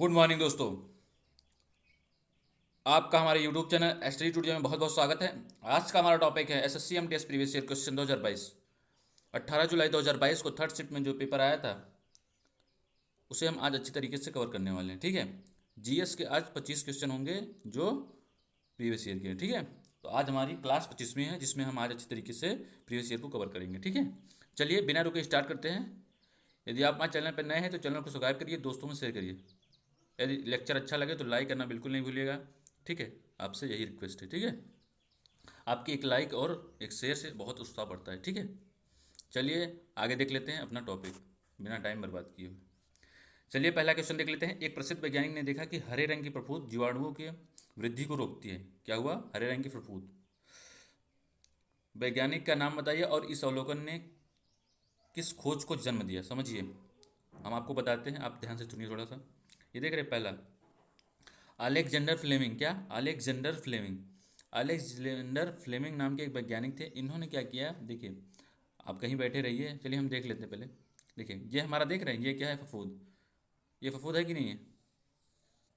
Good morning दोस्तों। आपका हमारे यूट्यूब चैनल एस्टडी स्टूडियो में बहुत बहुत स्वागत है। आज का हमारा टॉपिक है SSC MTS previous year question 2022। 18 जुलाई 2022 को थर्ड शिफ्ट में जो पेपर आया था उसे हम आज अच्छी तरीके से कवर करने वाले हैं। ठीक है, जीएस के आज 25 क्वेश्चन होंगे जो प्रीवियस ईयर के हैं। ठीक है, तो आज हमारी क्लास 25वीं है जिसमें हम आज अच्छी तरीके से प्रीवियस ईयर को कवर करेंगे। ठीक है, चलिए बिना रुके स्टार्ट करते हैं। यदि आप हमारे चैनल पर नए हैं तो चैनल को सब्सक्राइब करिए, दोस्तों में शेयर करिए। यदि लेक्चर अच्छा लगे तो लाइक करना बिल्कुल नहीं भूलिएगा। ठीक है, आपसे यही रिक्वेस्ट है। ठीक है, आपकी एक लाइक और एक शेयर से बहुत उत्साह बढ़ता है। ठीक है, चलिए आगे देख लेते हैं अपना टॉपिक बिना टाइम बर्बाद किए हुए। चलिए पहला क्वेश्चन देख लेते हैं। एक प्रसिद्ध वैज्ञानिक ने देखा कि हरे रंग की फफूंद जीवाणुओं के वृद्धि को रोकती है। क्या हुआ? हरे रंग की फफूंद। वैज्ञानिक का नाम बताइए और इस अवलोकन ने किस खोज को जन्म दिया। समझिए, हम आपको बताते हैं, आप ध्यान से सुनिए थोड़ा सा। ये देख रहे हैं पहला, अलेक्जेंडर फ्लेमिंग। क्या? Alexander Fleming. अलेक्जेंडर फ्लेमिंग नाम के एक वैज्ञानिक थे। इन्होंने क्या किया, देखिए आप कहीं बैठे रहिए, चलिए हम देख लेते हैं पहले। देखिए ये हमारा देख रहे हैं, ये क्या है? फफूद। ये फफूद है कि नहीं है?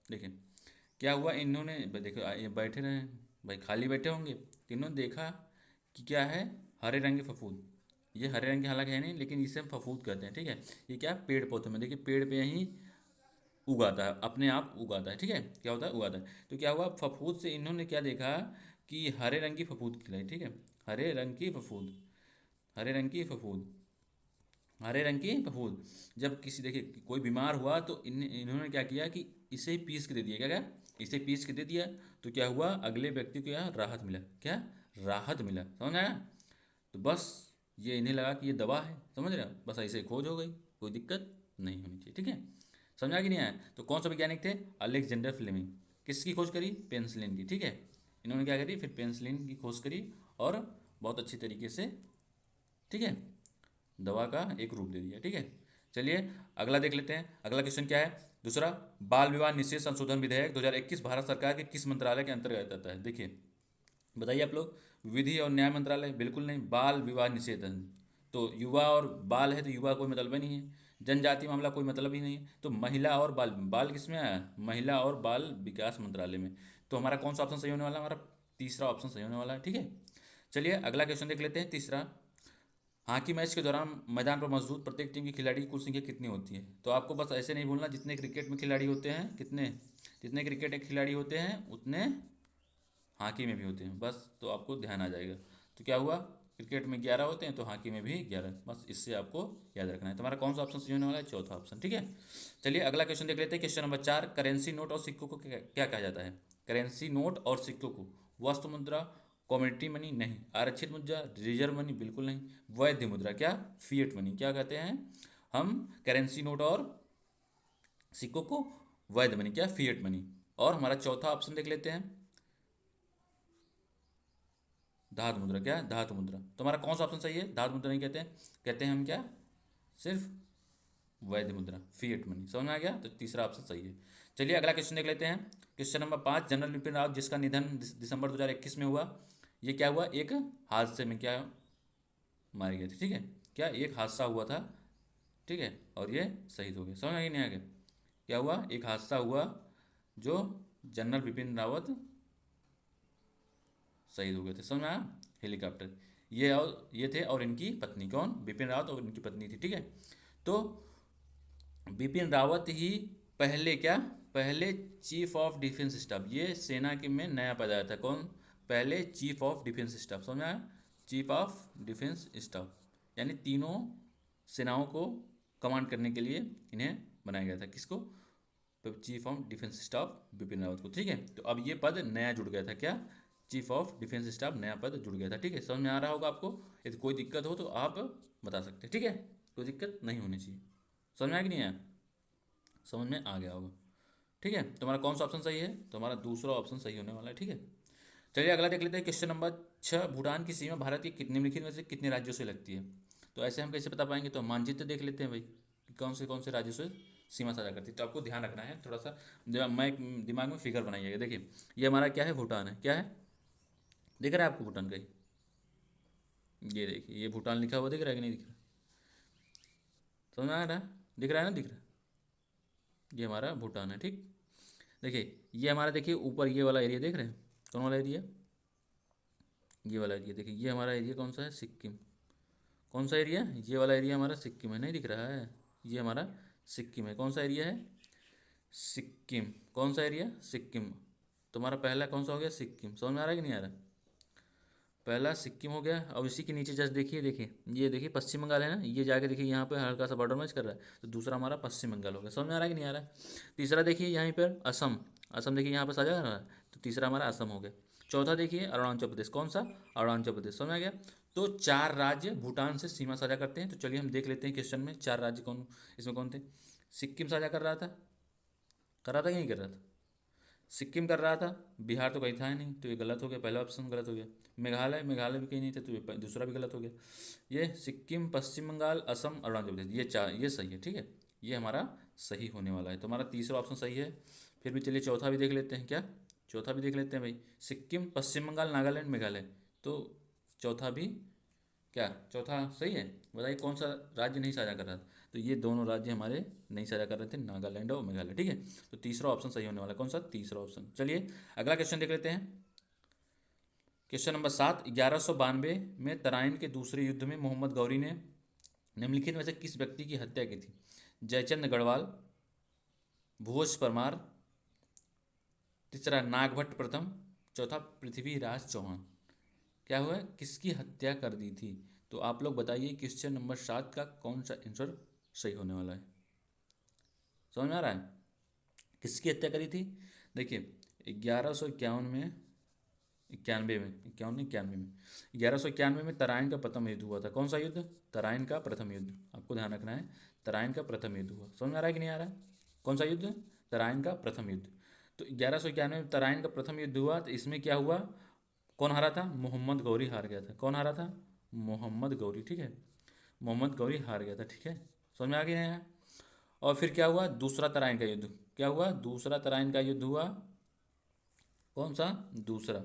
देखिए क्या हुआ, इन्होंने देखो ये बैठे रहे हैं, भाई खाली बैठे होंगे तो इन्होंने देखा कि क्या है, हरे रंग के फफूद। ये हरे रंग के हालांकि है नहीं, लेकिन इसे हम फफूद कहते हैं। ठीक है, ये क्या पेड़ पौधों में, देखिए पेड़ पे ही उगाता है, अपने आप उगाता है। ठीक है, क्या होता है? उगाता है। तो क्या हुआ, फफूद से इन्होंने क्या देखा कि हरे रंग की फफूद खिलाई। ठीक है, हरे रंग की फफूद, हरे रंग की फफूद, हरे रंग की फफूद। जब किसी, देखिए कोई बीमार हुआ तो इन्होंने क्या किया कि इसे ही पीस के दे दिया। क्या क्या? इसे पीस के दे दिया। तो क्या हुआ, अगले व्यक्ति को यहाँ राहत मिला। क्या? राहत मिला। समझ आया? तो बस ये इन्हें लगा कि ये दवा है। समझ रहे हो? बस ऐसे ही खोज हो गई, कोई दिक्कत नहीं होनी चाहिए। ठीक है, समझा कि नहीं आया? तो कौन सा वैज्ञानिक थे? Alexander Fleming. किसकी खोज करी? पेंसिलिन की। ठीक है, इन्होंने क्या करी, फिर पेंसिलिन की खोज करी और बहुत अच्छी तरीके से, ठीक है, दवा का एक रूप दे दिया। ठीक है, चलिए अगला देख लेते हैं। अगला क्वेश्चन क्या है? दूसरा, बाल विवाह निषेध संशोधन विधेयक 2021 भारत सरकार के किस मंत्रालय के अंतर्गत आता है? देखिए बताइए आप लोग। विधि और न्याय मंत्रालय? बिल्कुल नहीं। बाल विवाह निषेधन, तो युवा और बाल है तो युवा कोई मतलब ही नहीं है। जनजाति मामला कोई मतलब ही नहीं है। तो महिला और बाल, बाल किस में आया? महिला और बाल विकास मंत्रालय में। तो हमारा कौन सा ऑप्शन सही होने वाला है? हमारा तीसरा ऑप्शन सही होने वाला है। ठीक है, चलिए अगला क्वेश्चन देख लेते हैं। तीसरा, हॉकी मैच के दौरान मैदान पर मौजूद प्रत्येक टीम की खिलाड़ी की कुल संख्या कितनी होती है? तो आपको बस ऐसे नहीं भूलना, जितने क्रिकेट में खिलाड़ी होते हैं, कितने, जितने क्रिकेट के खिलाड़ी होते हैं उतने हॉकी में भी होते हैं। बस तो आपको ध्यान आ जाएगा। तो क्या हुआ, क्रिकेट में 11 होते हैं तो हॉकी में भी 11। बस इससे आपको याद रखना है। तुम्हारा कौन सा ऑप्शन सही होने वाला है? चौथा ऑप्शन। ठीक है, चलिए अगला क्वेश्चन देख लेते हैं। क्वेश्चन नंबर 4, करेंसी नोट और सिक्कों को क्या क्या कहा जाता है? करेंसी नोट और सिक्कों को वस्तु मुद्रा, कॉमोडिटी मनी नहीं, आरक्षित मुद्रा, रिजर्व मनी बिल्कुल नहीं, वैध मुद्रा क्या, फिएट मनी क्या कहते हैं हम? करेंसी नोट और सिक्कों को वैध मनी क्या, फिएट मनी। और हमारा चौथा ऑप्शन देख लेते हैं, धातु मुद्रा क्या, धातु मुद्रा। तो हमारा कौन सा ऑप्शन सही है? धातु मुद्रा नहीं कहते हैं, कहते हैं हम क्या, सिर्फ वैध मुद्रा, फिएट मनी। समझ में आ गया? तो तीसरा ऑप्शन सही है। चलिए अगला क्वेश्चन देख लेते हैं। Question number 5, general Bipin Rawat जिसका निधन दिसंबर 2021 में हुआ, ये क्या हुआ, एक हादसे में क्या मारे गए थे। ठीक है, क्या एक हादसा हुआ था, ठीक है, और ये शहीद हो गए। समझ में आ गया नहीं आ गया? क्या हुआ, एक हादसा हुआ जो जनरल बिपिन रावत शहीद हो गए थे। समझ में आया? हेलीकॉप्टर, ये और ये थे और इनकी पत्नी, कौन? बिपिन रावत और इनकी पत्नी थी। ठीक है, तो बिपिन रावत ही पहले क्या, पहले चीफ ऑफ डिफेंस स्टाफ, ये सेना के में नया पद आया था। कौन? पहले चीफ ऑफ डिफेंस स्टाफ। समझ में आया? चीफ ऑफ डिफेंस स्टाफ, यानी तीनों सेनाओं को कमांड करने के लिए इन्हें बनाया गया था। किसको? तो chief of defence staff Bipin Rawat को। ठीक है, तो अब ये पद नया जुड़ गया था। क्या? चीफ ऑफ डिफेंस स्टाफ नया पद जुड़ गया था। ठीक है, समझ में आ रहा होगा आपको? यदि कोई दिक्कत हो तो आप बता सकते हैं। ठीक है, कोई दिक्कत नहीं होनी चाहिए। समझ में आया कि नहीं आया? समझ में आ गया होगा। ठीक है, तो हमारा कौन सा ऑप्शन सही है? तो हमारा दूसरा ऑप्शन सही होने वाला है। ठीक है, चलिए अगला देख लेते हैं। क्वेश्चन नंबर 6, भूटान की सीमा भारत के कितने निम्नलिखित में से कितने राज्यों से लगती है? तो ऐसे हम कैसे बता पाएंगे? तो हम मानचित्र देख लेते हैं भाई कि कौन से राज्यों से सीमा साझा करती है। तो आपको ध्यान रखना है थोड़ा सा, दिमाग में फिगर बनाइएगा। देखिए ये हमारा क्या है, भूटान है। क्या है? दिख रहा है आपको भूटान का? ये देखिए, ये भूटान लिखा हुआ दिख रहा है कि नहीं दिख रहा? समझ में आ रहा है? दिख रहा है ना? दिख रहा है? ये हमारा भूटान है। ठीक, देखिए ये हमारा, देखिए ऊपर ये वाला एरिया देख रहे हैं, कौन वाला एरिया, ये वाला एरिया। देखिए ये हमारा एरिया कौन सा है, सिक्किम। कौन सा एरिया, ये वाला एरिया हमारा सिक्किम है, नहीं दिख रहा है, ये हमारा सिक्किम है। कौन सा एरिया है, सिक्किम। कौन सा एरिया, सिक्किम। तुम्हारा पहला कौन सा हो गया, सिक्किम। समझ में आ रहा है कि नहीं आ रहा, पहला सिक्किम हो गया। अब इसी के नीचे जस्ट देखिए, देखिए ये देखिए पश्चिम बंगाल है ना, ये जाके देखिए यहाँ पे हल्का सा बॉर्डर मैच कर रहा है, तो दूसरा हमारा पश्चिम बंगाल हो गया। समझ में आ रहा है कि नहीं आ रहा है। तीसरा देखिए यहाँ पर असम, असम देखिए यहाँ पर साझा कर रहा है, तो तीसरा हमारा असम हो गया। चौथा देखिए अरुणाचल प्रदेश, कौन सा, अरुणाचल प्रदेश। समझ में आ गया। तो चार राज्य भूटान से सीमा साझा करते हैं। तो चलिए हम देख लेते हैं क्वेश्चन में चार राज्य कौन, इसमें कौन थे। सिक्किम साझा कर रहा था कि नहीं कर रहा था, सिक्किम कर रहा था। बिहार तो कहीं था ही नहीं, तो ये गलत हो गया, पहला ऑप्शन गलत हो गया। मेघालय, मेघालय भी कहीं नहीं थे, तो ये दूसरा भी गलत हो गया। ये सिक्किम, पश्चिम बंगाल, असम, अरुणाचल प्रदेश, ये चार, ये सही है। ठीक है, ये हमारा सही होने वाला है, तो हमारा तीसरा ऑप्शन सही है। फिर भी चलिए चौथा भी देख लेते हैं, क्या चौथा भी देख लेते हैं भाई। सिक्किम, पश्चिम बंगाल, नागालैंड, मेघालय, तो चौथा भी, क्या चौथा सही है। बताइए कौन सा राज्य नहीं साझा कर रहा था, तो ये दोनों राज्य हमारे नहीं साझा कर रहे थे, नागालैंड और मेघालय। ठीक है, तो तीसरा ऑप्शन सही होने वाला है, कौन सा, तीसरा ऑप्शन। चलिए अगला क्वेश्चन देख लेते हैं। क्वेश्चन नंबर 7, 1192 में तराइन के दूसरे युद्ध में मोहम्मद गौरी ने निम्नलिखित में से किस व्यक्ति की हत्या की थी। जयचंद गढ़वाल, भुवस परमार, तीसरा नागभट्ट प्रथम, चौथा पृथ्वीराज चौहान। क्या हुआ, किसकी हत्या कर दी थी। तो आप लोग बताइए क्वेश्चन नंबर 7 का कौन सा आंसर सही होने वाला है। समझ में आ रहा है, किसकी हत्या करी थी। देखिए 1151 में, इक्यानवे में, इक्यावन इक्यानवे में, 1191 में तराइन का प्रथम युद्ध हुआ था। कौन सा युद्ध, तराइन का प्रथम युद्ध, आपको ध्यान रखना है, तराइन का प्रथम युद्ध हुआ। समझ में आ रहा है कि नहीं आ रहा है, कौन सा युद्ध, तराइन का प्रथम युद्ध। तो 1191 में तराइन का प्रथम युद्ध हुआ, तो इसमें क्या हुआ, कौन हारा था, मोहम्मद गौरी हार गया था। कौन हारा था, मोहम्मद गौरी। ठीक है, मोहम्मद गौरी हार गया था। ठीक है, समझ में आ गया है। और फिर क्या हुआ, दूसरा तराइन का युद्ध, क्या हुआ, दूसरा तराइन का युद्ध हुआ। कौन सा, दूसरा,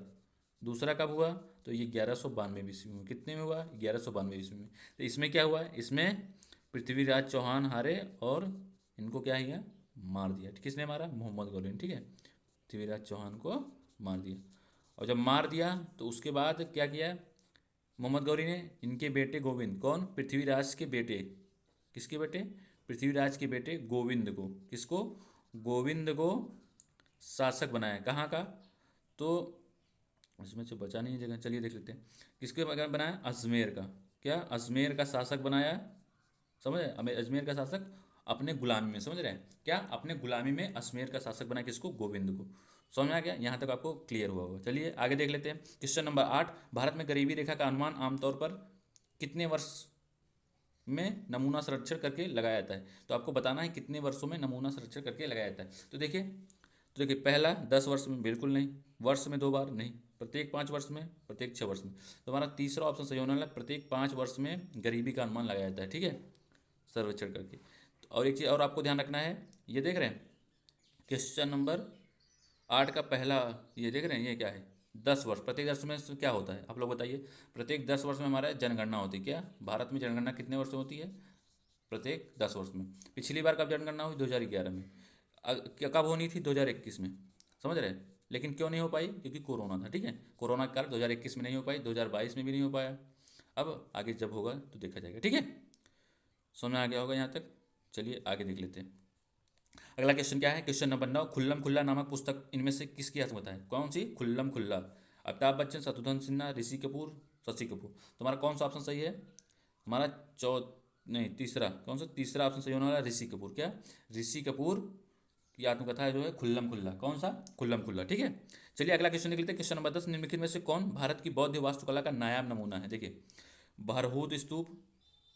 दूसरा कब हुआ, तो ये 1192 ईस्वी में। कितने में हुआ, 1192 ईस्वी में। तो इसमें क्या हुआ, इसमें पृथ्वीराज चौहान हारे और इनको क्या किया, मार दिया। किसने मारा, मोहम्मद गौरी ने। ठीक है, पृथ्वीराज चौहान को मार दिया। और जब मार दिया तो उसके बाद क्या किया मोहम्मद गौरी ने, इनके बेटे गोविंद, कौन, पृथ्वीराज के बेटे, किसके बेटे, पृथ्वीराज के बेटे गोविंद को, किसको, गोविंद को शासक बनाया। कहाँ का, तो इसमें से बचा नहीं है जगह, चलिए देख लेते हैं। किसके बनाया, अजमेर का। क्या, अजमेर का शासक बनाया। समझ रहे, हमें अजमेर का शासक अपने गुलामी में, समझ रहे हैं, क्या अपने गुलामी में अजमेर का शासक बनाया, किसको, गोविंद को। समझ में आ गया, यहाँ तक आपको क्लियर हुआ होगा। चलिए आगे देख लेते हैं। क्वेश्चन नंबर 8, भारत में गरीबी रेखा का अनुमान आमतौर पर कितने वर्ष में नमूना संरक्षण करके लगाया जाता है। तो आपको बताना है कितने वर्षों में नमूना संरक्षण करके लगाया जाता है। तो देखिए पहला 10 वर्ष में, बिल्कुल नहीं, वर्ष में 2 बार नहीं, प्रत्येक 5 वर्ष में, प्रत्येक 6 वर्ष में। तो हमारा तीसरा ऑप्शन सही होने वाला है, प्रत्येक 5 वर्ष में गरीबी का अनुमान लगाया जाता है। ठीक है, सर्वेक्षण करके। और एक चीज़ और आपको ध्यान रखना है, ये देख रहे हैं क्वेश्चन नंबर 8 का पहला, ये देख रहे हैं, ये क्या है, 10 वर्ष, प्रत्येक 10 में क्या होता है, आप लोग बताइए। प्रत्येक 10 वर्ष में हमारा जनगणना होती है। क्या भारत में जनगणना कितने वर्ष में होती है, प्रत्येक 10 वर्ष में। पिछली बार कब जनगणना हुई, 2011 में। कब होनी थी, 2021 में। समझ रहे हैं, लेकिन क्यों नहीं हो पाई, क्योंकि कोरोना था। ठीक है, कोरोना के कारण 2021 में नहीं हो पाई, 2022 में भी नहीं हो पाया। अब आगे जब होगा तो देखा जाएगा। ठीक है, समझ में आ गया होगा यहाँ तक। चलिए आगे देख लेते हैं। अगला क्वेश्चन क्या है, क्वेश्चन नंबर 9, खुल्लम खुल्ला नामक पुस्तक इनमें से किसकी आत्मकथा है। कौन सी, खुल्लम खुल्ला, अमिताभ बच्चन, शत्रुघ्न सिन्हा, ऋषि कपूर, शशि कपूर। तुम्हारा कौन सा ऑप्शन सही है, हमारा चौ नहीं तीसरा, कौन सा, तीसरा ऑप्शन सही होने वाला, ऋषि कपूर। क्या, ऋषि कपूर की आत्मकथा है जो है खुल्लम खुल्ला। कौन सा, खुल्लम खुल्ला। ठीक है, चलिए अगला क्वेश्चन देख लेते हैं। क्वेश्चन नंबर 10, निम्नलिखित में से कौन भारत की बौद्ध वास्तुकला का नायाब नमूना है। देखिए बरहूत स्तूप,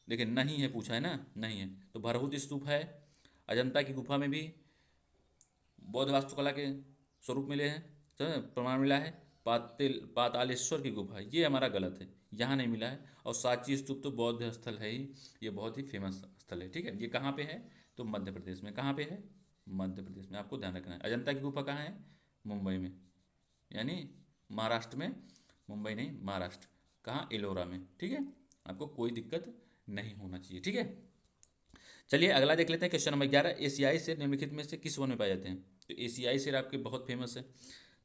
देखिए नहीं है, पूछा है ना, नहीं है, तो बरहूत स्तूप है। अजंता की गुफा में भी बौद्ध वास्तुकला के स्वरूप मिले हैं, समझे, प्रमाण मिला है। पातालेश्वर की गुफा, ये हमारा गलत है, यहाँ नहीं मिला है। और सांची स्तूप तो बौद्ध स्थल है ही, ये बहुत ही फेमस स्थल है। ठीक है, ये कहाँ पे है, तो मध्य प्रदेश में। कहाँ पे है, मध्य प्रदेश में, आपको ध्यान रखना है। अजंता की गुफा कहाँ है, मुंबई में, यानी महाराष्ट्र में, मुंबई नहीं महाराष्ट्र। कहाँ, एलोरा में। ठीक है, आपको कोई दिक्कत नहीं होना चाहिए। ठीक है, चलिए अगला देख लेते हैं क्वेश्चन नंबर 11। एशियाई शेर निम्नलिखित में से किस वन में पाए जाते हैं? तो एशियाई शेर आपके बहुत फेमस है।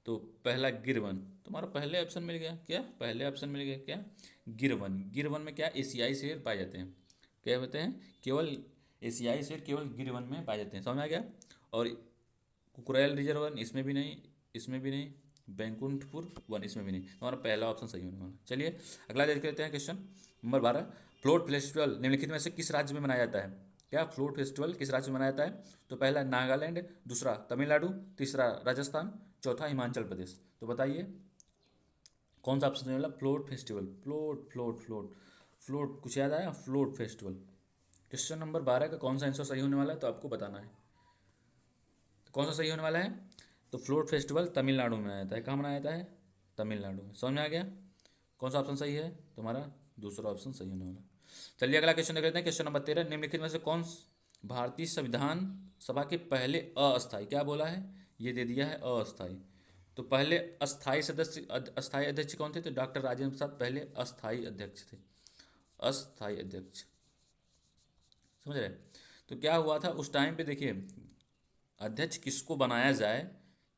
तो पहला गिरवन, तुम्हारा पहले ऑप्शन मिल गया क्या? पहले ऑप्शन मिल गया क्या? गिरवन। गिरवन में क्या एशियाई शेर पाए जाते हैं? क्या होते हैं? केवल एशियाई शेर केवल गिरवन में पाए जाते हैं, समझ आ गया। और कुकरेल रिजर्व वन इसमें भी नहीं, इसमें भी नहीं, बैंकुंठपुर वन इसमें भी नहीं, तुम्हारा पहला ऑप्शन सही होने वाला। चलिए अगला देख लेते हैं क्वेश्चन नंबर 12। फ्लोट फेस्टिवल निम्नलिखित में से किस राज्य में मनाया जाता है? क्या फ्लोट फेस्टिवल किस राज्य में मनाया जाता है? तो पहला नागालैंड, दूसरा तमिलनाडु, तीसरा राजस्थान, चौथा हिमाचल प्रदेश। तो बताइए कौन सा ऑप्शन वाला? Float festival, float float float float, कुछ याद आया? Float festival. क्वेश्चन नंबर 12 का कौन सा आंसर सही होने वाला है तो आपको बताना है। तो कौन सा सही होने वाला है? तो फ्लोट फेस्टिवल तमिलनाडु में आया था। कहाँ मनाया जाता है? तमिलनाडु में। समझ में आ गया? कौन सा ऑप्शन सही है? तुम्हारा दूसरा ऑप्शन सही होने वाला। चलिए अगला क्वेश्चन देख लेते हैं। Question number 13। निम्नलिखित में से कौन भारतीय संविधान सभा के पहले अस्थायी, क्या बोला है? ये दे दिया है अस्थायी। तो पहले अस्थायी सदस्य अस्थायी अध्यक्ष कौन थे? तो डॉक्टर राजेंद्र प्रसाद पहले अस्थायी अध्यक्ष थे। अस्थायी अध्यक्ष, समझ रहे? तो क्या हुआ था उस टाइम पे, देखिए अध्यक्ष किसको बनाया जाए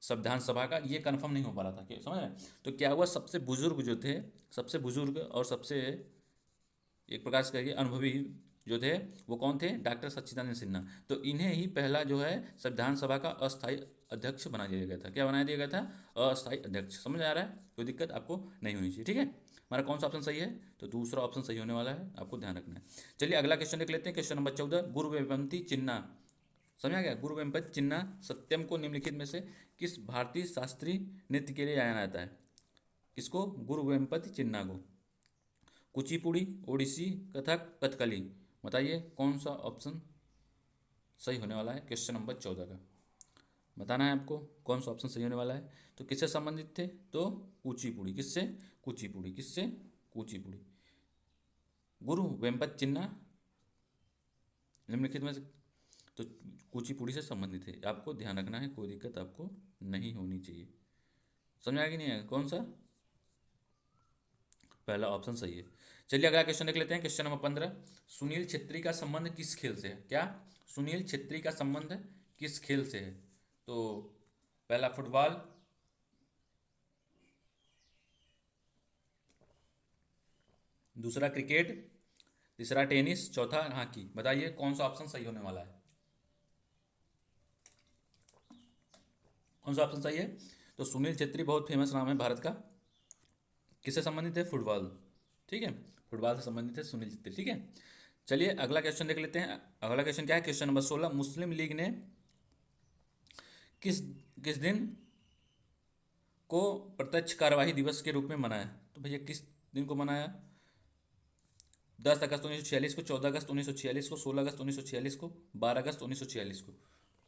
संविधान सभा का, ये कंफर्म नहीं हो पा रहा था, क्या समझ रहे? तो क्या हुआ, सबसे बुजुर्ग जो थे, सबसे बुजुर्ग और सबसे एक प्रकार से कहिए अनुभवी जो थे, वो कौन थे? डॉक्टर सच्चिदानंद सिन्हा। तो इन्हें ही पहला जो है संविधान सभा का अस्थायी अध्यक्ष बना दिया गया था। क्या बना दिया गया था? अस्थायी अध्यक्ष। समझ आ रहा है? कोई दिक्कत आपको नहीं होनी चाहिए, ठीक है। हमारा कौन सा ऑप्शन सही है? तो दूसरा ऑप्शन सही होने वाला है, आपको ध्यान रखना है। चलिए अगला क्वेश्चन देख लेते हैं। Question number 14। गुरु वेमपति चिन्ना, समझ आ गया? गुरु वेमपति चिन्ना सत्यम को निम्नलिखित में से किस भारतीय शास्त्रीय नृत्य के लिए जाना जाता है? किसको? गुरु वेमपति चिन्ना को। कुचिपुड़ी, ओडिसी, कथक, कथकली। बताइए कौन सा ऑप्शन सही होने वाला है क्वेश्चन नंबर 14 का? बताना है आपको कौन सा ऑप्शन सही होने वाला है। तो किससे संबंधित थे? तो कुचिपुड़ी। किससे? कुचिपुड़ी। किससे? कुचिपुड़ी। गुरु वेमपति चिन्ना निम्नलिखित में से तो कुचिपुड़ी से संबंधित है, आपको ध्यान रखना है, कोई दिक्कत आपको नहीं होनी चाहिए। समझ आ गया नहीं आएगा? कौन सा? पहला ऑप्शन सही है। चलिए अगला क्वेश्चन देख लेते हैं। Question number 15। सुनील छेत्री का संबंध किस खेल से है? क्या? सुनील छेत्री का संबंध किस खेल से है? तो पहला फुटबॉल, दूसरा क्रिकेट, तीसरा टेनिस, चौथा हॉकी। बताइए कौन सा ऑप्शन सही होने वाला है? कौन सा ऑप्शन सही है? तो सुनील छेत्री बहुत फेमस नाम है भारत का। किससे संबंधित है? फुटबॉल, ठीक है, फुटबॉल से संबंधित है सुनील छेत्री, ठीक है। चलिए अगला क्वेश्चन देख लेते हैं। अगला क्वेश्चन क्या है? Question number 16। मुस्लिम लीग ने किस किस दिन को प्रत्यक्ष कार्यवाही दिवस के रूप में मनाया? तो भैया किस दिन को मनाया? 10 अगस्त 1946 को, 14 अगस्त 1946 को, 16 अगस्त 1946 को, 12 अगस्त 1946 को।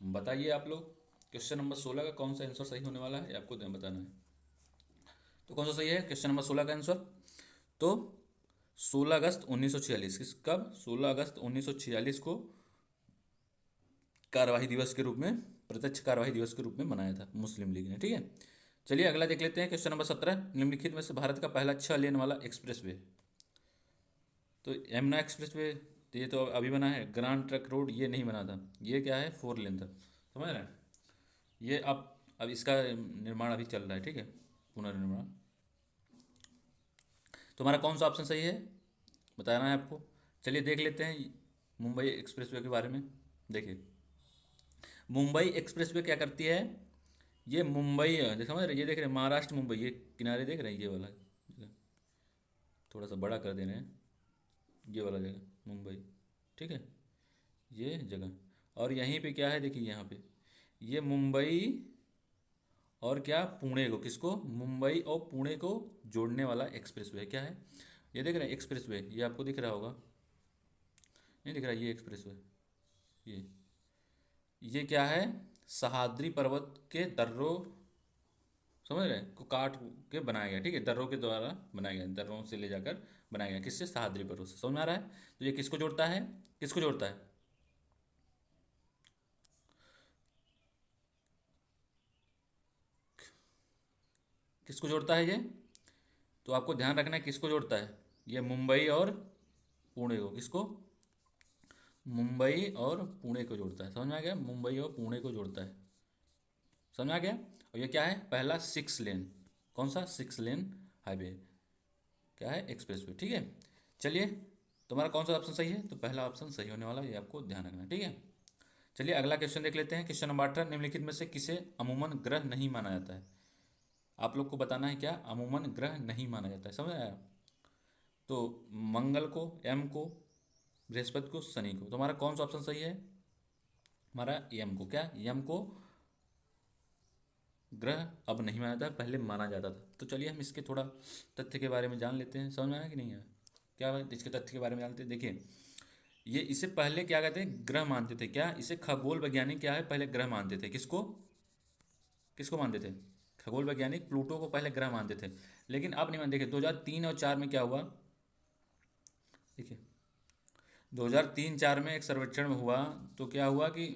बताइए आप लोग क्वेश्चन नंबर 16 का कौन सा आंसर सही होने वाला है, आपको बताना है। तो कौन सा सही है क्वेश्चन नंबर 16 का आंसर? तो 16 अगस्त 1946। किस कब? 16 अगस्त 1946 को कार्यवाही दिवस के रूप में, प्रत्यक्ष कार्यवाही दिवस के रूप में मनाया था मुस्लिम लीग ने, ठीक है। चलिए अगला देख लेते हैं। Question number 17। निम्नलिखित में से भारत का पहला 6 लेन वाला एक्सप्रेस वे? तो यमुना एक्सप्रेस वे, तो ये तो अभी बना है। ग्रांड ट्रक रोड ये नहीं बना था, ये क्या है? 4 लेन था, समझ रहे हैं? ये अब इसका निर्माण अभी चल रहा है, ठीक है, पुनर्निर्माण। तो हमारा कौन सा ऑप्शन सही है बताना है आपको। चलिए देख लेते हैं मुंबई एक्सप्रेसवे के बारे में। देखिए मुंबई एक्सप्रेसवे क्या करती है, ये मुंबई समझ रहे, ये देख रहे हैं महाराष्ट्र मुंबई, ये किनारे देख रहे हैं, ये वाला जगह थोड़ा सा बड़ा कर दे रहे हैं, ये वाला जगह मुंबई, ठीक है, ये जगह। और यहीं पे क्या है, देखिए यहाँ पे ये मुंबई और क्या, पुणे को, किसको? मुंबई और पुणे को जोड़ने वाला एक्सप्रेसवे है। क्या है? ये देख रहे हैं एक्सप्रेसवे, ये आपको दिख रहा होगा, नहीं दिख रहा? ये एक्सप्रेसवे, ये क्या है? सह्याद्री पर्वत के दर्रों, समझ रहे हैं, को काट के बनाया गया, ठीक है, दर्रों के द्वारा बनाया गया, दर्रों से ले जाकर बनाया गया। किससे? सह्याद्री पर्वत से। समझ में आ रहा है? तो ये किसको जोड़ता है? किसको जोड़ता है? किसको जोड़ता है ये? तो आपको ध्यान रखना है किसको जोड़ता है। ये मुंबई और पुणे को, किसको? मुंबई और पुणे को जोड़ता है, समझ में आ गया, मुंबई और पुणे को जोड़ता है, समझ में आ गया। और ये क्या है, पहला 6 लेन, कौन सा 6 लेन हाईवे, क्या है, एक्सप्रेस वे, ठीक है। चलिए, तुम्हारा कौन सा ऑप्शन सही है, तो पहला ऑप्शन सही होने वाला है, ये आपको ध्यान रखना है, ठीक है। चलिए अगला क्वेश्चन देख लेते हैं। क्वेश्चन नंबर 18, निम्नलिखित में से किसे अमूमन ग्रह नहीं माना जाता है। आप लोग को बताना है क्या अमूमन ग्रह नहीं माना जाता है, समझ आया। तो मंगल को, एम को, बृहस्पति को, शनि को, तुम्हारा कौन सा ऑप्शन सही है, हमारा एम को, क्या एम को ग्रह अब नहीं माना जाता, पहले माना जाता था। तो चलिए हम इसके थोड़ा तथ्य के बारे में जान लेते हैं, समझ में आया कि नहीं आया, क्या है इसके तथ्य के बारे में जानते हैं। देखिए, ये इसे पहले क्या कहते हैं, ग्रह मानते थे, क्या इसे खगोल वैज्ञानिक क्या है, पहले ग्रह मानते थे, किसको, किसको मानते थे, खगोल वैज्ञानिक प्लूटो को पहले ग्रह मानते थे, लेकिन अब नहीं मानते। देखिए 2003 और 4 में क्या हुआ, देखिए 2003-4 में एक सर्वेक्षण में हुआ, तो क्या हुआ कि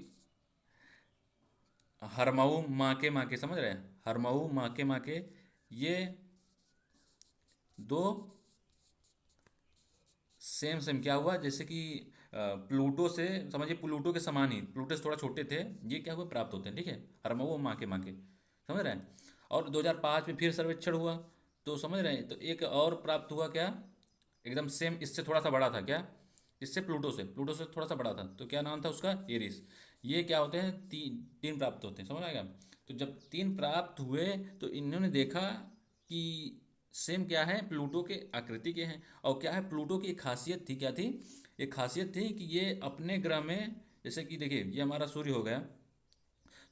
हरमऊ माके समझ रहे हैं, हरमऊ माके ये दो सेम सेम क्या हुआ, जैसे कि प्लूटो से, समझिए प्लूटो के समान ही, प्लूटो से थोड़ा छोटे थे, ये क्या हुआ प्राप्त होते हैं, ठीक है, हरमऊ माके समझ रहे हैं। और 2005 में फिर सर्वेक्षण हुआ, तो समझ रहे हैं, तो एक और प्राप्त हुआ क्या, एकदम सेम, इससे थोड़ा सा बड़ा था, क्या इससे प्लूटो से थोड़ा सा बड़ा था, तो क्या नाम था उसका, एरिस। ये क्या होते हैं, तीन तीन प्राप्त होते हैं, समझ आएगा। तो जब तीन प्राप्त हुए, तो इन्होंने देखा कि सेम क्या है, प्लूटो के आकृति के हैं। और क्या है, प्लूटो की एक खासियत थी, क्या थी, एक खासियत थी कि ये अपने ग्रह में, जैसे कि देखिए ये हमारा सूर्य हो गया,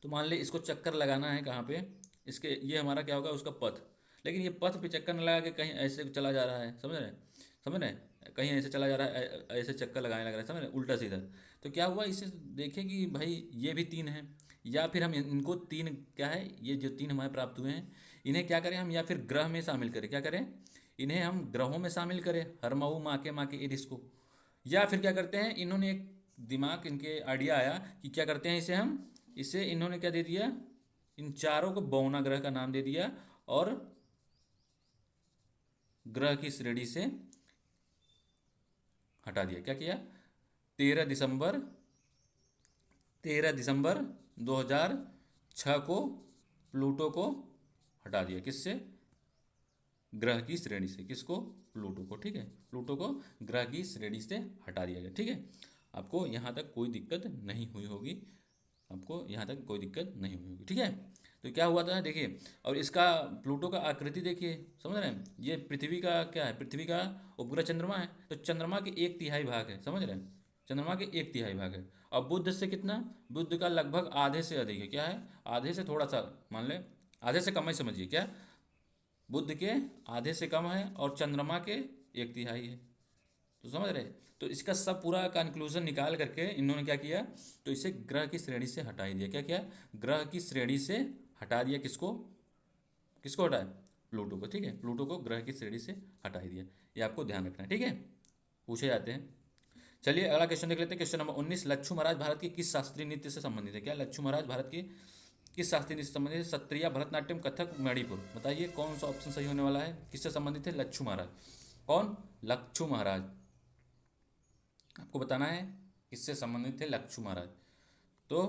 तो मान ले इसको चक्कर लगाना है कहाँ पे, इसके, ये हमारा क्या होगा उसका पथ, लेकिन ये पथ पे चक्कर न लगा के कहीं ऐसे चला जा रहा है, समझ रहे हैं, समझ रहे हैं, कहीं ऐसे चला जा रहा है, ऐसे चक्कर लगाने लग रहा है, समझ रहे हैं, उल्टा सीधा। तो क्या हुआ, इसे देखे कि भाई ये भी तीन है, या फिर हम इनको तीन, क्या है, ये जो तीन हमारे प्राप्त हुए हैं, इन्हें क्या करें हम, या फिर ग्रह में शामिल करें, क्या करें, इन्हें हम ग्रहों में शामिल करें, हरमऊ माके इरिस को। या फिर क्या करते हैं, इन्होंने एक दिमाग, इनके आइडिया आया कि क्या करते हैं इसे हम, इसे इन्होंने क्या दे दिया, इन चारों को बौना ग्रह का नाम दे दिया, और ग्रह की श्रेणी से हटा दिया, क्या किया, 13 दिसंबर 13 दिसंबर 2006 को प्लूटो को हटा दिया, किससे, ग्रह की श्रेणी से, किसको, प्लूटो को, ठीक है, प्लूटो को ग्रह की श्रेणी से हटा दिया गया, ठीक है। आपको यहाँ तक कोई दिक्कत नहीं हुई होगी, आपको यहाँ तक कोई दिक्कत नहीं हुई होगी, ठीक है। तो क्या हुआ था देखिए, और इसका प्लूटो का आकृति देखिए, समझ रहे हैं, ये पृथ्वी का क्या है, पृथ्वी का उपग्रह चंद्रमा है, तो चंद्रमा के 1/3 भाग है, समझ रहे हैं, चंद्रमा के 1/3 भाग है। और बुध से कितना, बुध का लगभग आधे से अधिक है, क्या है, आधे से थोड़ा सा, मान ले आधे से कम ही समझिए, क्या बुध के आधे से कम है, और चंद्रमा के 1/3 है, तो समझ रहे। तो इसका सब पूरा कंक्लूजन निकाल करके इन्होंने क्या किया, तो इसे ग्रह की श्रेणी से हटा दिया, क्या किया, ग्रह की श्रेणी से हटा दिया, किसको, किसको हटाया, प्लूटो को, ठीक है, प्लूटो को ग्रह की श्रेणी से हटा दिया, ये आपको ध्यान रखना है, ठीक है, पूछे जाते हैं। चलिए अगला क्वेश्चन देख लेते हैं। क्वेश्चन नंबर 19, लच्छू महाराज भारत के किस शास्त्रीय नृत्य से संबंधित है, क्या लच्छू महाराज भारत के किस शास्त्रीय नृत्य से संबंधित है, सत्रिया, भरतनाट्यम, कथक, मणिपुर, बताइए कौन सा ऑप्शन सही होने वाला है, किससे संबंधित है, लच्छू महाराज, कौन, लच्छू महाराज, आपको बताना है किससे संबंधित थे लच्छू महाराज, तो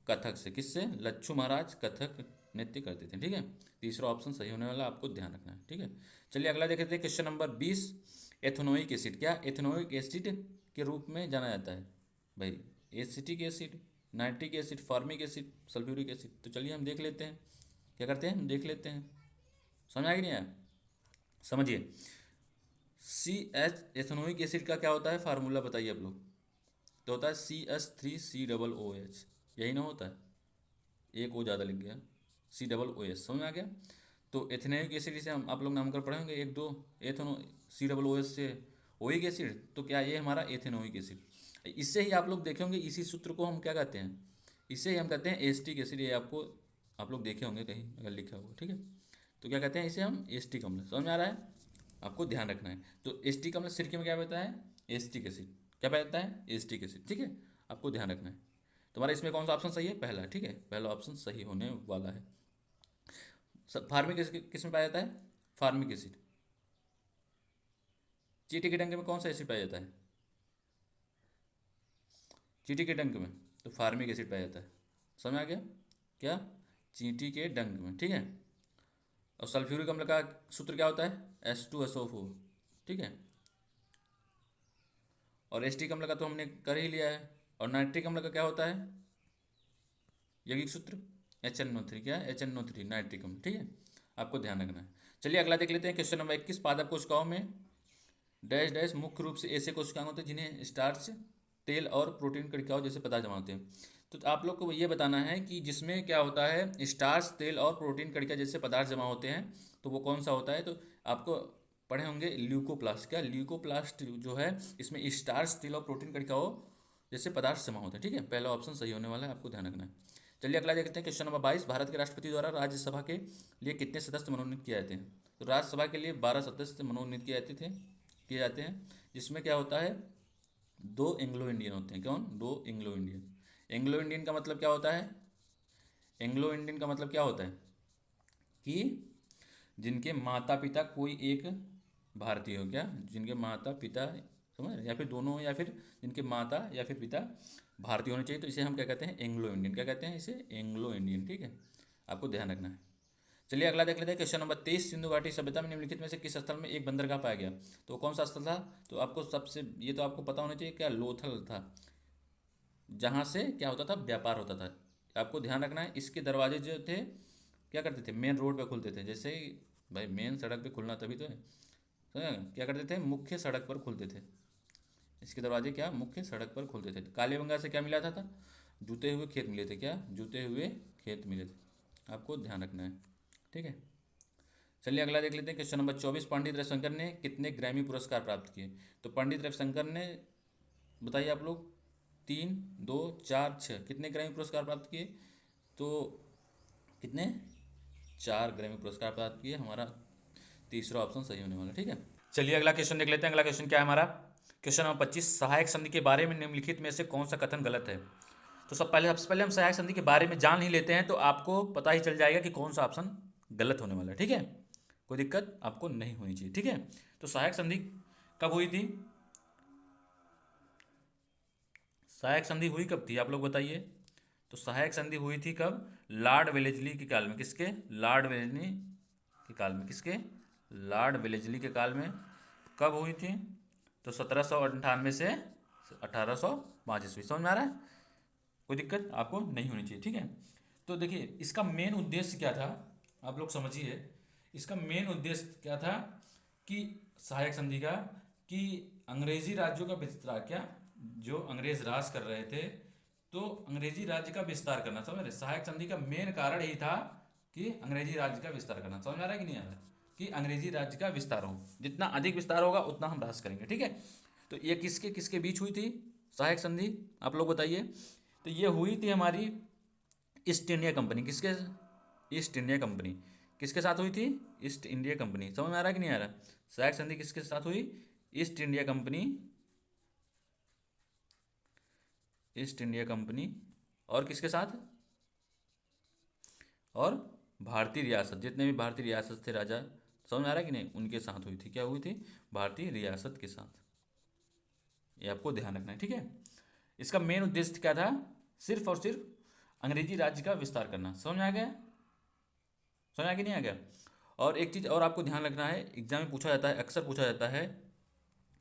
कथक से, किससे, लच्छू महाराज कथक नृत्य करते थे, ठीक है। तीसरा ऑप्शन सही होने वाला, आपको ध्यान रखना है, ठीक है। चलिए अगला देखते हैं। क्वेश्चन नंबर 20, एथेनोइक एसिड, क्या एथेनोइक एसिड के रूप में जाना जाता है भाई, acetic acid, nitric acid, formic acid, sulphuric acid, तो चलिए हम देख लेते हैं, क्या करते हैं, हम देख लेते हैं, समझ आया कि नहीं आया, समझिए। एथेनोइक एसिड का क्या होता है, फार्मूला बताइए आप लोग, तो होता है CH3COOH, यही ना होता है, एक ओ ज़्यादा लिख गया, COOH, समझ में आ गया। तो एथेनोइक एसिड से हम आप लोग नाम कर पढ़ेंगे, एक दो एथेनो, COOH से ओइक एसिड, तो क्या ये हमारा एथेनोइक एसिड। इससे ही आप लोग देखेंगे, इसी सूत्र को हम क्या कहते हैं, इसे ही हम कहते हैं एस्टिक एसिड, ये आपको, आप लोग देखे होंगे कहीं अगर लिखा होगा, ठीक है। तो क्या कहते हैं इसे हम, एस्टिक अम्ल, समझ में आ रहा है, आपको ध्यान रखना है। तो एस्टिक अम्ल सिरके में क्या रहता है, एस्टिक एसिड, क्या रहता है, एस्टिक एसिड, ठीक है, आपको ध्यान रखना है। तुम्हारा इसमें कौन सा ऑप्शन सही है, पहला, ठीक है, पहला ऑप्शन सही होने वाला है। फार्मिक एसिड किस में पाया जाता है, फार्मिक एसिड, चींटी के डंके में कौन सा एसिड पाया जाता है, चींटी के डंक में तो फार्मिक एसिड पाया जाता है। समझ आ गया क्या? चींटी के डंक में, ठीक है। और सल्फ्यूरिक अम्ल का सूत्र क्या होता है? H2SO4, ठीक है। और एस्टिक अम्ल का तो हमने कर ही लिया है। और नाइट्रिक अम्ल का क्या होता है यौगिक सूत्र? HNO3, क्या है? HNO3 नाइट्रिक अम्ल, ठीक है। आपको ध्यान रखना है। चलिए अगला देख लेते हैं, क्वेश्चन नंबर 21। पादप कोशिकाओं में डैश डैश मुख्य रूप से ऐसे कोशिकाएं होते हैं जिन्हें स्टार्च, तेल और प्रोटीन कणिकाओं जैसे पदार्थ जमा होते हैं। तो आप लोग को ये बताना है कि जिसमें क्या होता है, स्टार्च, तेल और प्रोटीन कणिका जैसे पदार्थ जमा होते हैं, तो वो कौन सा होता है? तो आपको पढ़े होंगे ल्यूकोप्लास्ट। क्या? ल्यूकोप्लास्ट जो है, इसमें स्टार्च, तेल और प्रोटीन कणिकाओं जैसे पदार्थ जमा होते हैं, ठीक है। पहला ऑप्शन सही होने वाला है, आपको ध्यान रखना है। चलिए अगला देखते हैं, क्वेश्चन नंबर 22। भारत के राष्ट्रपति द्वारा राज्यसभा के लिए कितने सदस्य मनोनीत किए जाते हैं? तो राज्यसभा के लिए 12 सदस्य मनोनीत किए जाते हैं, जिसमें क्या होता है, 2 एंग्लो इंडियन होते हैं। कौन? 2 एंग्लो इंडियन। एंग्लो इंडियन का मतलब क्या होता है? एंग्लो इंडियन का मतलब क्या होता है कि जिनके माता पिता कोई एक भारतीय हो। क्या? जिनके माता पिता, समझ रहे? या फिर दोनों हो, या फिर जिनके माता या फिर पिता भारतीय होने चाहिए, तो इसे हम क्या कहते हैं? Anglo Indian. क्या कहते हैं इसे? एंग्लो इंडियन, ठीक है। आपको ध्यान रखना है। चलिए अगला देख लेते हैं, क्वेश्चन नंबर 23। सिंधु घाटी सभ्यता में निम्नलिखित में से किस स्थल में एक बंदरगाह पाया गया? तो कौन सा स्थल था? तो आपको सबसे ये तो आपको पता होना चाहिए, क्या? लोथल था, जहाँ से क्या होता था? व्यापार होता था। आपको ध्यान रखना है, इसके दरवाजे जो थे क्या करते थे? मेन रोड पे खुलते थे। जैसे ही भाई मेन सड़क पे खुलना तभी तो है, समझा? क्या करते थे? मुख्य सड़क पर खुलते थे। इसके दरवाजे क्या? मुख्य सड़क पर खुलते थे। कालीबंगा से क्या मिला था? जूते हुए खेत मिले थे। क्या? जूते हुए खेत मिले थे। आपको ध्यान रखना है, ठीक है। चलिए अगला देख लेते हैं, क्वेश्चन नंबर 24। पंडित रविशंकर ने कितने ग्रैमी पुरस्कार प्राप्त किए? तो पंडित रविशंकर ने, बताइए आप लोग, 3, 2, 4, 6 कितने ग्रैमी पुरस्कार प्राप्त किए? तो कितने? 4 ग्रैमी पुरस्कार प्राप्त किए। हमारा तीसरा ऑप्शन सही होने वाला, ठीक है। चलिए अगला क्वेश्चन देख लेते हैं। अगला क्वेश्चन क्या है हमारा? Question number 25। सहायक संधि के बारे में निम्नलिखित में से कौन सा कथन गलत है? तो सबसे पहले हम सहायक संधि के बारे में जान ही लेते हैं, तो आपको पता ही चल जाएगा कि कौन सा ऑप्शन गलत होने वाला है, ठीक है। कोई दिक्कत आपको नहीं होनी चाहिए, ठीक है। तो सहायक संधि कब हुई थी? सहायक संधि हुई कब थी, आप लोग बताइए। तो सहायक संधि हुई थी कब? लॉर्ड वेलेस्ली के काल में। किसके? लॉर्ड वेलेस्ली के काल में। किसके? लॉर्ड वेलेस्ली के काल में। कब हुई थी? तो 1798 से 1805 ईस्वी। समझ में आ रहा है? कोई दिक्कत आपको नहीं होनी चाहिए, ठीक है। तो देखिए इसका मेन उद्देश्य क्या था, आप लोग समझिए। इसका मेन उद्देश्य क्या था कि सहायक संधि का, कि अंग्रेजी राज्यों का विस्तार, क्या? जो अंग्रेज राज कर रहे थे, तो अंग्रेजी राज्य का विस्तार करना। समझ रहे? सहायक संधि का मेन कारण यही था कि अंग्रेजी राज्य का विस्तार करना। समझ में आ रहा है कि नहीं आ रहा है? कि अंग्रेजी राज्य का विस्तार हो, जितना अधिक विस्तार होगा उतना हम राज करेंगे, ठीक है। तो ये किसके किसके बीच हुई थी सहायक संधि, आप लोग बताइए। तो ये हुई थी हमारी ईस्ट इंडिया कंपनी। किसके? East India company. किसके साथ हुई थी? East India company. समझ में आ रहा है कि नहीं आ रहा? सहायक संधि किसके साथ हुई? East India company. East India company और किसके साथ? और भारतीय रियासत, जितने भी भारतीय रियासत थे राजा, समझ में आ रहा है कि नहीं, उनके साथ हुई थी। क्या हुई थी? भारतीय रियासत के साथ। ये आपको ध्यान रखना है, ठीक है। इसका मेन उद्देश्य क्या था? सिर्फ और सिर्फ अंग्रेजी राज्य का विस्तार करना। समझ में आ गया? समझ आ गया नहीं आ गया? और एक चीज़ और आपको ध्यान रखना है, एग्जाम में पूछा जाता है, अक्सर पूछा जाता है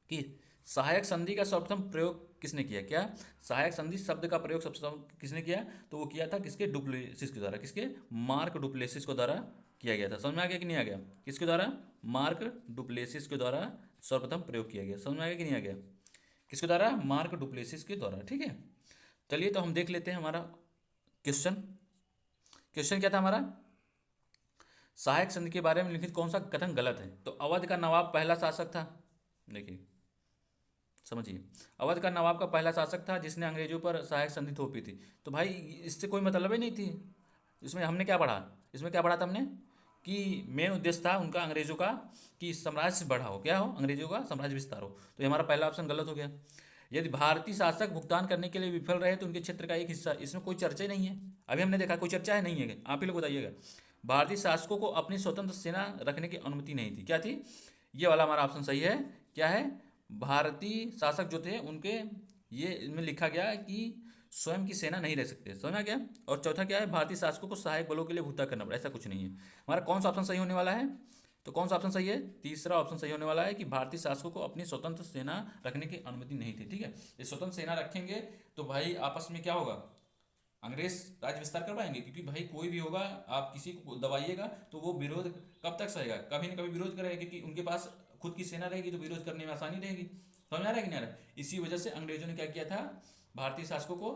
कि सहायक संधि का सर्वप्रथम प्रयोग किसने किया? क्या? सहायक संधि शब्द का प्रयोग सबसे किसने किया? तो वो किया था किसके? डुप्लेसिस के द्वारा। किसके? मार्क डुप्लेसिस के द्वारा किया गया था। समझ में आ गया कि नहीं आ गया? किसके द्वारा? मार्क डुप्लेसिस के द्वारा सर्वप्रथम प्रयोग किया गया। समझ में आ गया कि नहीं आ गया? किसके द्वारा? मार्क डुप्लेसिस के द्वारा, ठीक है। चलिए तो हम देख लेते हैं हमारा क्वेश्चन। क्वेश्चन क्या था हमारा? सहायक संधि के बारे में लिखित कौन सा कथन गलत है? तो अवध का नवाब पहला शासक था। देखिए समझिए, अवध का नवाब का पहला शासक था जिसने अंग्रेजों पर सहायक संधि थोपी थी। तो भाई इससे कोई मतलब ही नहीं थी। इसमें हमने क्या पढ़ा? इसमें क्या पढ़ा था हमने? कि मेन उद्देश्य था उनका अंग्रेजों का कि साम्राज्य बढ़ा हो, क्या हो? अंग्रेजों का साम्राज्य विस्तार हो। तो ये हमारा पहला ऑप्शन गलत हो गया। यदि भारतीय शासक भुगतान करने के लिए विफल रहे तो उनके क्षेत्र का एक हिस्सा, इसमें कोई चर्चा ही नहीं है। अभी हमने देखा कोई चर्चा है नहीं है, आप ही लोग बताइएगा। भारतीय शासकों को अपनी स्वतंत्र सेना रखने की अनुमति नहीं थी। क्या थी? ये वाला हमारा ऑप्शन सही है। क्या है? भारतीय शासक जो थे उनके ये इसमें लिखा गया है कि स्वयं की सेना नहीं रह सकते, समझ आ गया। और चौथा क्या है, भारतीय शासकों को सहायक बलों के लिए भुगतान करना पड़ा, ऐसा कुछ नहीं है। हमारा कौन सा ऑप्शन सही होने वाला है, तो कौन सा ऑप्शन सही है, तीसरा ऑप्शन सही होने वाला है कि भारतीय शासकों को अपनी स्वतंत्र सेना रखने की अनुमति नहीं थी। ठीक है, ये स्वतंत्र सेना रखेंगे तो भाई आपस में क्या होगा, अंग्रेज राज्य विस्तार कर पाएंगे, क्योंकि भाई कोई भी होगा, आप किसी को दबाइएगा तो वो विरोध कब तक सहेगा, कभी ना कभी विरोध करेगा, क्योंकि उनके पास खुद की सेना रहेगी तो विरोध करने में आसानी रहेगी। समझ आ रहा है कि नहीं आ रहा है? इसी वजह से अंग्रेजों ने क्या किया था, भारतीय शासकों को,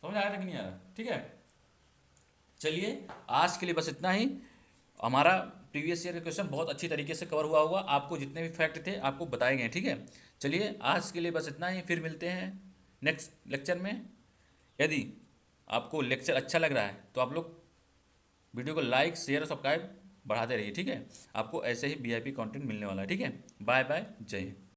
समझ आ रहा है कि नहीं आ रहा? ठीक है, चलिए आज के लिए बस इतना ही। हमारा प्रीवियस ईयर का क्वेश्चन बहुत अच्छी तरीके से कवर हुआ होगा, आपको जितने भी फैक्ट थे आपको बताए गए। ठीक है, चलिए आज के लिए बस इतना ही, फिर मिलते हैं नेक्स्ट लेक्चर में। यदि आपको लेक्चर अच्छा लग रहा है तो आप लोग वीडियो को लाइक शेयर और सब्सक्राइब बढ़ाते रहिए। ठीक है, आपको ऐसे ही वीआईपी कंटेंट मिलने वाला है। ठीक है, बाय बाय, जय हिंद।